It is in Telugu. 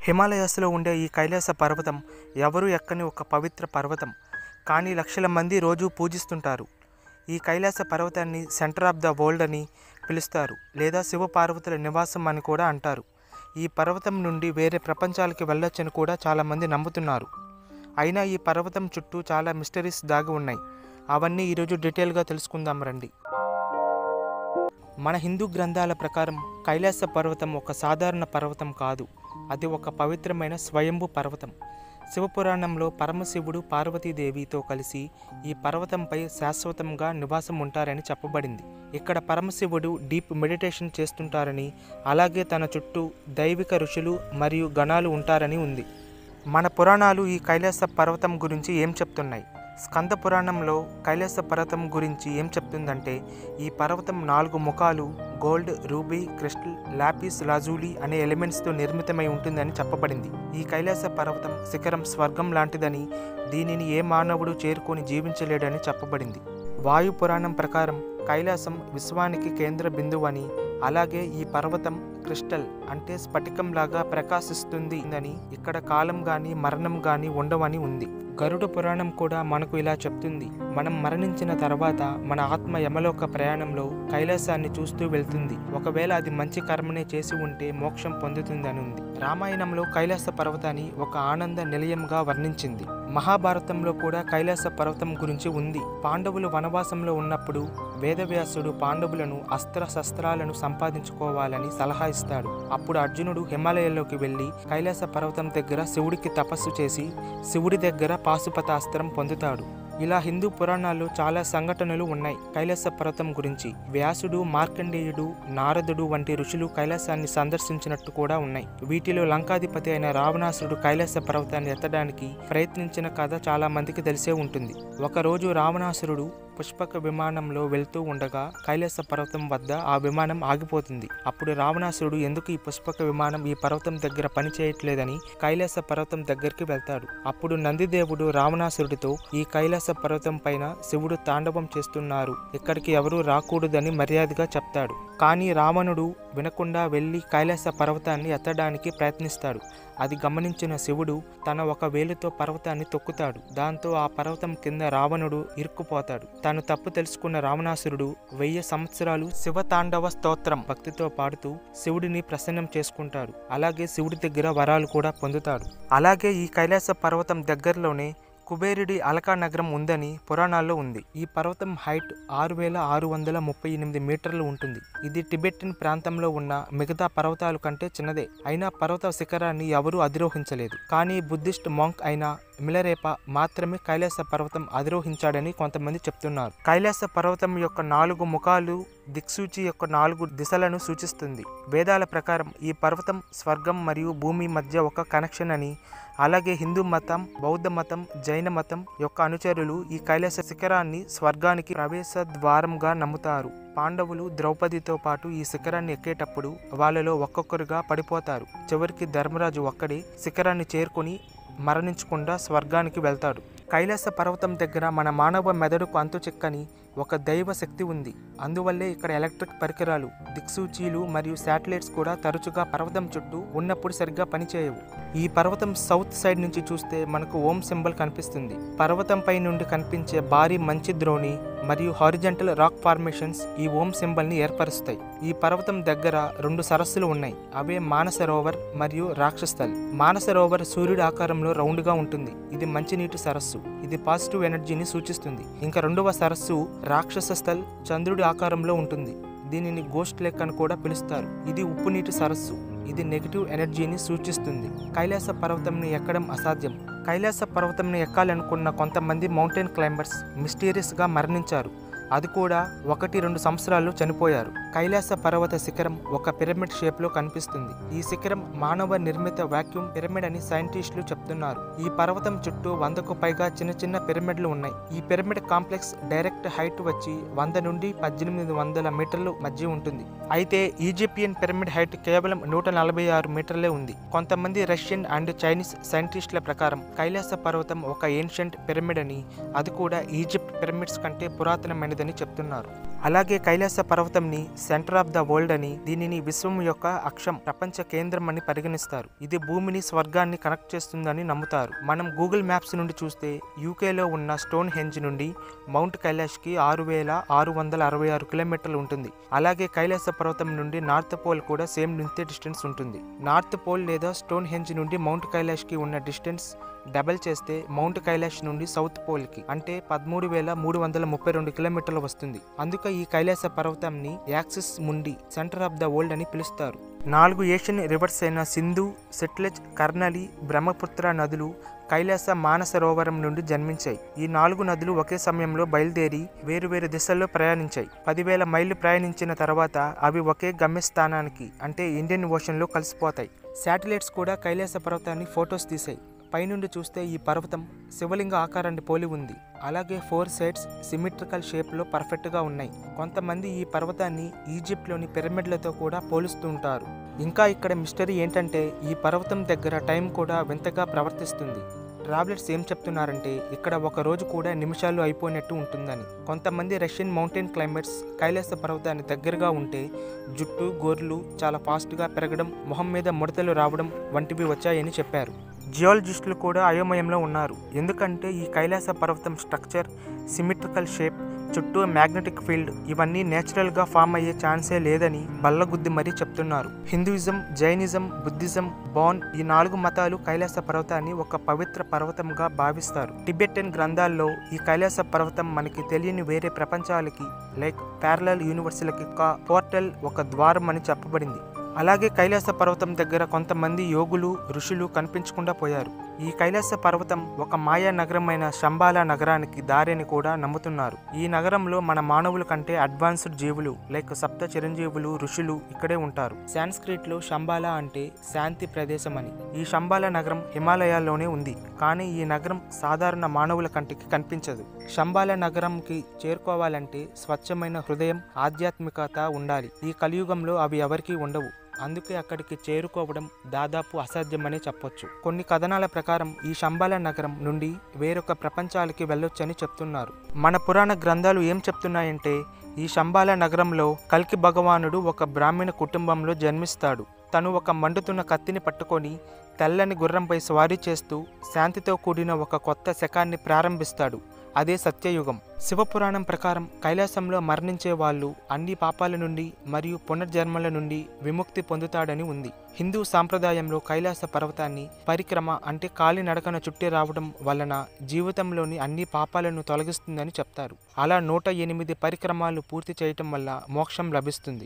హిమాలయాస్లో ఉండే ఈ కైలాస పర్వతం ఎవరూ ఎక్కని ఒక పవిత్ర పర్వతం. కానీ లక్షల మంది రోజు పూజిస్తుంటారు. ఈ కైలాస పర్వతాన్ని సెంటర్ ఆఫ్ ద వరల్డ్ అని పిలుస్తారు, లేదా శివపార్వతుల నివాసం అని కూడా అంటారు. ఈ పర్వతం నుండి వేరే ప్రపంచాలకి వెళ్ళొచ్చని కూడా చాలామంది నమ్ముతున్నారు. అయినా ఈ పర్వతం చుట్టూ చాలా మిస్టరీస్ దాగి ఉన్నాయి. అవన్నీ ఈరోజు డీటెయిల్గా తెలుసుకుందాం రండి. మన హిందూ గ్రంథాల ప్రకారం కైలాస పర్వతం ఒక సాధారణ పర్వతం కాదు. అది ఒక పవిత్రమైన స్వయంభూ పర్వతం. శివపురాణంలో పరమశివుడు పార్వతీదేవితో కలిసి ఈ పర్వతంపై శాశ్వతంగా నివాసం ఉంటారని చెప్పబడింది. ఇక్కడ పరమశివుడు డీప్ మెడిటేషన్ చేస్తుంటారని, అలాగే తన చుట్టూ దైవిక ఋషులు మరియు గణాలు ఉంటారని ఉంది. మన పురాణాలు ఈ కైలాస పర్వతం గురించి ఏం చెప్తున్నాయి? స్కంద పురాణంలో కైలాస పర్వతం గురించి ఏం చెప్తుందంటే, ఈ పర్వతం 4 ముఖాలు గోల్డ్, రూబీ, క్రిస్టల్, లాపిస్ లాజూలి అనే ఎలిమెంట్స్తో నిర్మితమై ఉంటుందని చెప్పబడింది. ఈ కైలాస పర్వతం శిఖరం స్వర్గం లాంటిదని, దీనిని ఏ మానవుడు చేరుకొని జీవించలేడని చెప్పబడింది. వాయు పురాణం ప్రకారం కైలాసం విశ్వానికి కేంద్ర బిందువు అని, అలాగే ఈ పర్వతం క్రిస్టల్ అంటే స్ఫటికంలాగా ప్రకాశిస్తుంది అని, ఇక్కడ కాలం గాని మరణం గాని ఉండవని ఉంది. గరుడ పురాణం కూడా మనకు ఇలా చెప్తుంది. మనం మరణించిన తర్వాత మన ఆత్మ యమలోక ప్రయాణంలో కైలాసాన్ని చూస్తూ వెళ్తుంది. ఒకవేళ అది మంచి కర్మనే చేసి ఉంటే మోక్షం పొందుతుందని ఉంది. రామాయణంలో కైలాస పర్వతాన్ని ఒక ఆనంద నిలయంగా వర్ణించింది. మహాభారతంలో కూడా కైలాస పర్వతం గురించి ఉంది. పాండవులు వనవాసంలో ఉన్నప్పుడు వేదవ్యాసుడు పాండవులను అస్త్రశస్త్రాలను సంపాదించుకోవాలని సలహా ఇస్తాడు. అప్పుడు అర్జునుడు హిమాలయాల్లోకి వెళ్లి కైలాస పర్వతం దగ్గర శివుడికి తపస్సు చేసి శివుడి దగ్గర పాశుపతాస్త్రం పొందుతాడు. ఇలా హిందూ పురాణాల్లో చాలా సంఘటనలు ఉన్నాయి కైలాస పర్వతం గురించి. వ్యాసుడు, మార్కండేయుడు, నారదుడు వంటి ఋషులు కైలాసాన్ని సందర్శించినట్టు కూడా ఉన్నాయి. వీటిలో లంకాధిపతి అయిన రావణాసురుడు కైలాస పర్వతాన్ని ఎత్తడానికి ప్రయత్నించిన కథ చాలా మందికి తెలిసే ఉంటుంది. ఒకరోజు రావణాసురుడు పుష్పక విమానంలో వెళ్తూ ఉండగా కైలాస పర్వతం వద్ద ఆ విమానం ఆగిపోతుంది. అప్పుడు రావణాసురుడు ఎందుకు ఈ పుష్పక విమానం ఈ పర్వతం దగ్గర పని చేయట్లేదని కైలాస పర్వతం దగ్గరికి వెళ్తాడు. అప్పుడు నందిదేవుడు రావణాసురుడితో, ఈ కైలాస పర్వతం పైన శివుడు తాండవం చేస్తున్నారు, ఇక్కడికి ఎవరూ రాకూడదని మర్యాదగా చెప్తాడు. కానీ రావణుడు వినకుండా వెళ్లి కైలాస పర్వతాన్ని ఎత్తడానికి ప్రయత్నిస్తాడు. అది గమనించిన శివుడు తన ఒక వేలుతో పర్వతాన్ని తొక్కుతాడు. దాంతో ఆ పర్వతం కింద రావణుడు ఇరుక్కుపోతాడు. తాను తప్పు తెలుసుకున్న రావణాసురుడు 1000 సంవత్సరాలు శివతాండవ స్తోత్రం భక్తితో పాడుతూ శివుడిని ప్రసన్నం చేసుకుంటాడు. అలాగే శివుడి దగ్గర వరాలు కూడా పొందుతాడు. అలాగే ఈ కైలాస పర్వతం దగ్గరలోనే కుబేరుడి అలకా నగరం ఉందని పురాణాల్లో ఉంది. ఈ పర్వతం హైట్ 6638 మీటర్లు ఉంటుంది. ఇది టిబెటిన్ ప్రాంతంలో ఉన్న మిగతా పర్వతాల కంటే చిన్నదే. అయినా పర్వత శిఖరాన్ని ఎవరూ అధిరోహించలేదు. కానీ బుద్ధిస్ట్ మాంక్ అయిన మిలరేప మాత్రమే కైలాస పర్వతం అధిరోహించాడని కొంతమంది చెప్తున్నారు. కైలాస పర్వతం యొక్క 4 ముఖాలు దిక్సూచి యొక్క 4 దిశలను సూచిస్తుంది. వేదాల ప్రకారం ఈ పర్వతం స్వర్గం మరియు భూమి మధ్య ఒక కనెక్షన్ అని, అలాగే హిందూ మతం, బౌద్ధ మతం, జైన మతం యొక్క అనుచరులు ఈ కైలాస శిఖరాన్ని స్వర్గానికి ప్రవేశ ద్వారంగా నమ్ముతారు. పాండవులు ద్రౌపదితో పాటు ఈ శిఖరాన్ని ఎక్కేటప్పుడు వాళ్ళలో ఒక్కొక్కరుగా పడిపోతారు. చివరికి ధర్మరాజు ఒక్కడే శిఖరాన్ని చేరుకొని మరణించకుండా స్వర్గానికి వెళ్తాడు. కైలాస పర్వతం దగ్గర మన మానవ మెదడుకు అంతు చిక్కని ఒక దైవ శక్తి ఉంది. అందువల్లే ఇక్కడ ఎలక్ట్రిక్ పరికరాలు, దిక్సూచీలు మరియు శాటిలైట్స్ కూడా తరచుగా పర్వతం చుట్టూ ఉన్నప్పుడు సరిగ్గా పనిచేయవు. ఈ పర్వతం సౌత్ సైడ్ నుంచి చూస్తే మనకు ఓం సింబల్ కనిపిస్తుంది. పర్వతంపై నుండి కనిపించే భారీ మంచు ద్రోణి మరియు హారిజంటల్ రాక్ ఫార్మేషన్స్ ఈ ఓం సింబల్ ని ఏర్పరుస్తాయి. ఈ పర్వతం దగ్గర 2 సరస్సులు ఉన్నాయి. అవే మానసరోవర్ మరియు రాక్షస్థల్. మానసరోవర్ సూర్యుడి ఆకారంలో రౌండ్ గా ఉంటుంది. ఇది మంచినీటి సరస్సు. ఇది పాజిటివ్ ఎనర్జీని సూచిస్తుంది. ఇంకా 2వ సరస్సు రాక్షసస్థల్ చంద్రుడి ఆకారంలో ఉంటుంది. దీనిని గోస్ట్ లేక్ అని కూడా పిలుస్తారు. ఇది ఉప్పు నీటి సరస్సు. ఇది నెగిటివ్ ఎనర్జీని సూచిస్తుంది. కైలాస పర్వతంని ఎక్కడం అసాధ్యం. కైలాస పర్వతంని ఎక్కాలనుకున్న కొంతమంది మౌంటైన్ క్లైంబర్స్ మిస్టీరియస్గా మరణించారు. అది కూడా 1-2 సంవత్సరాలు చనిపోయారు. కైలాస పర్వత శిఖరం ఒక పిరమిడ్ షేప్లో కనిపిస్తుంది. ఈ శిఖరం మానవ నిర్మిత వాక్యూమ్ పిరమిడ్ అని సైంటిస్టులు చెప్తున్నారు. ఈ పర్వతం చుట్టూ 100కు పైగా చిన్న చిన్న పిరమిడ్లు ఉన్నాయి. ఈ పిరమిడ్ కాంప్లెక్స్ డైరెక్ట్ హైట్ వచ్చి 100 నుండి 1800 మీటర్లు మధ్య ఉంటుంది. అయితే ఈజిప్షియన్ పిరమిడ్ హైట్ కేవలం 146 మీటర్లే ఉంది. కొంతమంది రష్యన్ అండ్ చైనీస్ సైంటిస్టుల ప్రకారం కైలాస పర్వతం ఒక ఏన్షియంట్ పిరమిడ్ అని, అది కూడా ఈజిప్ట్ పిరమిడ్స్ కంటే పురాతనమైన ఉన్నతమైనదని చెప్తున్నారు. అలాగే కైలాస పర్వతంని సెంటర్ ఆఫ్ ద వరల్డ్ అని, దీనిని విశ్వం యొక్క అక్షం, ప్రపంచ కేంద్రం అని పరిగణిస్తారు. ఇది భూమిని స్వర్గాన్ని కనెక్ట్ చేస్తుందని నమ్ముతారు. మనం గూగుల్ మ్యాప్స్ నుండి చూస్తే యూకేలో ఉన్న స్టోన్ హెంజ్ నుండి మౌంట్ కైలాష్కి 6666 కిలోమీటర్లు ఉంటుంది. అలాగే కైలాస పర్వతం నుండి నార్త్ పోల్ కూడా సేమ్ ఇంతే డిస్టెన్స్ ఉంటుంది. నార్త్ పోల్ లేదా స్టోన్ హెంజ్ నుండి మౌంట్ కైలాష్కి ఉన్న డిస్టెన్స్ డబల్ చేస్తే మౌంట్ కైలాష్ నుండి సౌత్ పోల్కి అంటే 13,332 కిలోమీటర్లు వస్తుంది. అందుకే ఈ కైలాస పర్వతాన్ని axis mundi, centre of the world అని పిలుస్తారు. 4 ఏషియన్ రివర్స్ అయిన సింధు, సెట్లెజ్, కర్నలి, బ్రహ్మపుత్ర నదులు కైలాస మానసరోవరం నుండి జన్మించాయి. ఈ 4 నదులు ఒకే సమయంలో బయలుదేరి వేరువేరు దిశల్లో ప్రయాణించాయి. 10,000 మైళ్ళు ప్రయాణించిన తర్వాత అవి ఒకే గమ్యస్థానానికి అంటే ఇండియన్ ఓషన్లో కలిసిపోతాయి. శాటిలైట్స్ కూడా కైలాస పర్వతాన్ని ఫొటోస్ తీశాయి. పైనుండి చూస్తే ఈ పర్వతం శివలింగ ఆకారాన్ని పోలి ఉంది. అలాగే 4 సైడ్స్ సిమెట్రికల్ షేప్లో పర్ఫెక్ట్గా ఉన్నాయి. కొంతమంది ఈ పర్వతాన్ని ఈజిప్ట్లోని పిరమిడ్లతో కూడా పోలుస్తూ ఉంటారు. ఇంకా ఇక్కడ మిస్టరీ ఏంటంటే ఈ పర్వతం దగ్గర టైం కూడా వింతగా ప్రవర్తిస్తుంది. ట్రావెలర్స్ ఏం చెప్తున్నారంటే ఇక్కడ ఒక రోజు కూడా నిమిషాలు అయిపోయినట్టు ఉంటుందని. కొంతమంది రష్యన్ మౌంటైన్ క్లైంబర్స్ కైలాస పర్వతాన్ని దగ్గరగా ఉంటే జుట్టు, గోర్లు చాలా ఫాస్ట్గా పెరగడం, మొహం మీద ముడతలు రావడం వంటివి వచ్చాయని చెప్పారు. జియాలజిస్టులు కూడా అయోమయంలో ఉన్నారు. ఎందుకంటే ఈ కైలాస పర్వతం స్ట్రక్చర్, సిమెట్రికల్ షేప్, చుట్టూ మ్యాగ్నెటిక్ ఫీల్డ్ ఇవన్నీ నేచురల్గా ఫామ్ అయ్యే ఛాన్సే లేదని బల్లగుద్ది మరీ చెప్తున్నారు. హిందూయిజం, జైనిజం, బుద్ధిజం, బౌన్ ఈ 4 మతాలు కైలాస పర్వతాన్ని ఒక పవిత్ర పర్వతంగా భావిస్తారు. టిబెటన్ గ్రంథాల్లో ఈ కైలాస పర్వతం మనకి తెలియని వేరే ప్రపంచాలకి లైక్ ప్యారలల్ యూనివర్సులకి పోర్టల్, ఒక ద్వారం అని చెప్పబడింది. అలాగే కైలాస పర్వతం దగ్గర కొంతమంది యోగులు, ఋషులు కనిపించకుండా పోయారు. ఈ కైలాస పర్వతం ఒక మాయా నగరమైన శంబాలా నగరానికి దారి అని కూడా నమ్ముతున్నారు. ఈ నగరంలో మన మానవుల కంటే అడ్వాన్స్డ్ జీవులు లైక్ సప్త చిరంజీవులు, ఋషులు ఇక్కడే ఉంటారు. సాంస్క్రిట్ లో శంబాలా అంటే శాంతి ప్రదేశం అని. ఈ శంబాలా నగరం హిమాలయాల్లోనే ఉంది. కానీ ఈ నగరం సాధారణ మానవుల కంటికి కనిపించదు. శంబాలా నగరంకి చేరుకోవాలంటే స్వచ్ఛమైన హృదయం, ఆధ్యాత్మికత ఉండాలి. ఈ కలియుగంలో అవి ఎవరికీ ఉండవు. అందుకే అక్కడికి చేరుకోవడం దాదాపు అసాధ్యమనే చెప్పొచ్చు. కొన్ని కథనాల ప్రకారం ఈ శంబాలా నగరం నుండి వేరొక ప్రపంచాలకి వెళ్ళొచ్చని చెప్తున్నారు. మన పురాణ గ్రంథాలు ఏం చెప్తున్నాయంటే ఈ శంబాలా నగరంలో కల్కి భగవానుడు ఒక బ్రాహ్మణ కుటుంబంలో జన్మిస్తాడు. తను ఒక మండుతున్న కత్తిని పట్టుకొని తెల్లని గుర్రంపై స్వారీ చేస్తూ శాంతితో కూడిన ఒక కొత్త శకాన్ని ప్రారంభిస్తాడు. అదే సత్యయుగం. శివపురాణం ప్రకారం కైలాసంలో మరణించే వాళ్ళు అన్ని పాపాల నుండి మరియు పునర్జన్మల నుండి విముక్తి పొందుతాడని ఉంది. హిందూ సాంప్రదాయంలో కైలాస పర్వతాన్ని పరిక్రమ అంటే కాలినడకన చుట్టి రావడం వలన జీవితంలోని అన్ని పాపాలను తొలగిస్తుందని చెప్తారు. అలా 108 పరిక్రమాలు పూర్తి చేయటం వల్ల మోక్షం లభిస్తుంది.